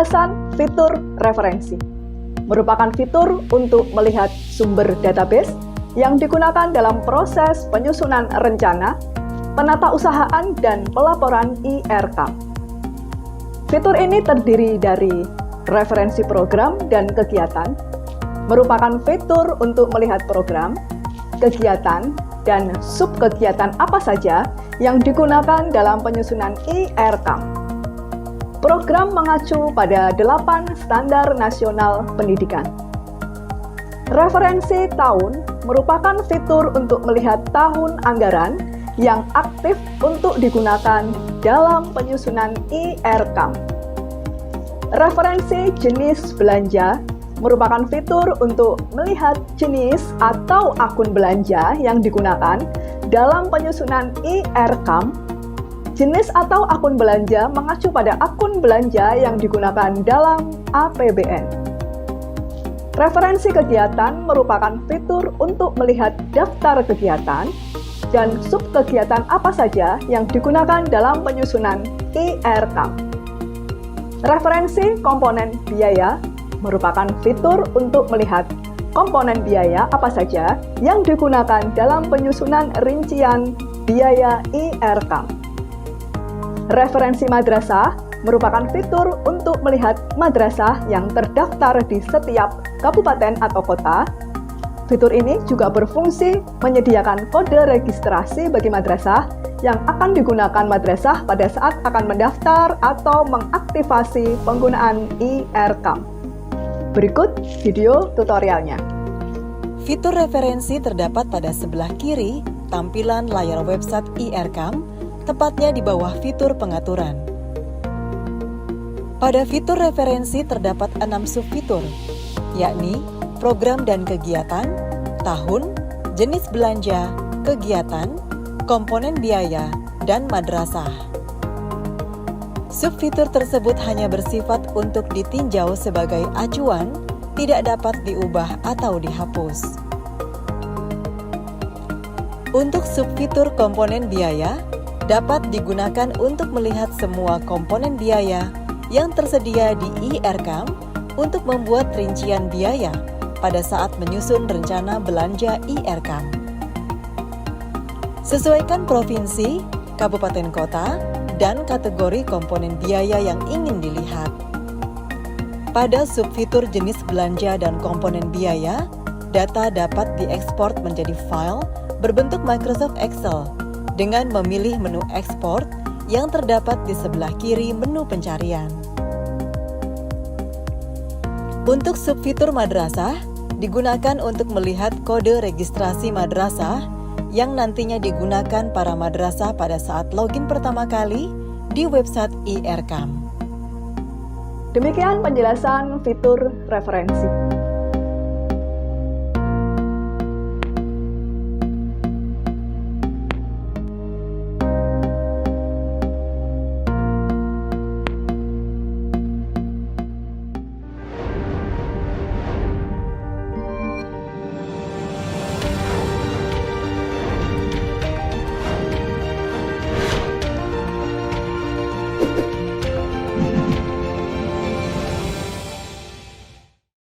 Penjelasan fitur referensi merupakan fitur untuk melihat sumber database yang digunakan dalam proses penyusunan rencana, penatausahaan, dan pelaporan IRCAM. Fitur ini terdiri dari referensi program dan kegiatan, merupakan fitur untuk melihat program, kegiatan, dan subkegiatan apa saja yang digunakan dalam penyusunan IRCAM. Program mengacu pada 8 standar nasional pendidikan. Referensi tahun merupakan fitur untuk melihat tahun anggaran yang aktif untuk digunakan dalam penyusunan IRCAM. Referensi jenis belanja merupakan fitur untuk melihat jenis atau akun belanja yang digunakan dalam penyusunan IRCAM. Jenis atau akun belanja mengacu pada akun belanja yang digunakan dalam APBN. Referensi kegiatan merupakan fitur untuk melihat daftar kegiatan dan subkegiatan apa saja yang digunakan dalam penyusunan IRCAM. Referensi komponen biaya merupakan fitur untuk melihat komponen biaya apa saja yang digunakan dalam penyusunan rincian biaya IRCAM. Referensi madrasah merupakan fitur untuk melihat madrasah yang terdaftar di setiap kabupaten atau kota. Fitur ini juga berfungsi menyediakan kode registrasi bagi madrasah yang akan digunakan madrasah pada saat akan mendaftar atau mengaktifasi penggunaan IRCAM. Berikut video tutorialnya. Fitur referensi terdapat pada sebelah kiri tampilan layar website IRCAM, tepatnya di bawah fitur pengaturan. Pada fitur referensi terdapat 6 subfitur, yakni program dan kegiatan, tahun, jenis belanja, kegiatan, komponen biaya, dan madrasah. Subfitur tersebut hanya bersifat untuk ditinjau sebagai acuan, tidak dapat diubah atau dihapus. Untuk subfitur komponen biaya, dapat digunakan untuk melihat semua komponen biaya yang tersedia di IRCAM untuk membuat rincian biaya pada saat menyusun rencana belanja IRCAM. Sesuaikan provinsi, kabupaten kota, dan kategori komponen biaya yang ingin dilihat. Pada subfitur jenis belanja dan komponen biaya, data dapat diekspor menjadi file berbentuk Microsoft Excel dengan memilih menu ekspor yang terdapat di sebelah kiri menu pencarian. Untuk subfitur madrasah, digunakan untuk melihat kode registrasi madrasah yang nantinya digunakan para madrasah pada saat login pertama kali di website IRCAM. Demikian penjelasan fitur referensi.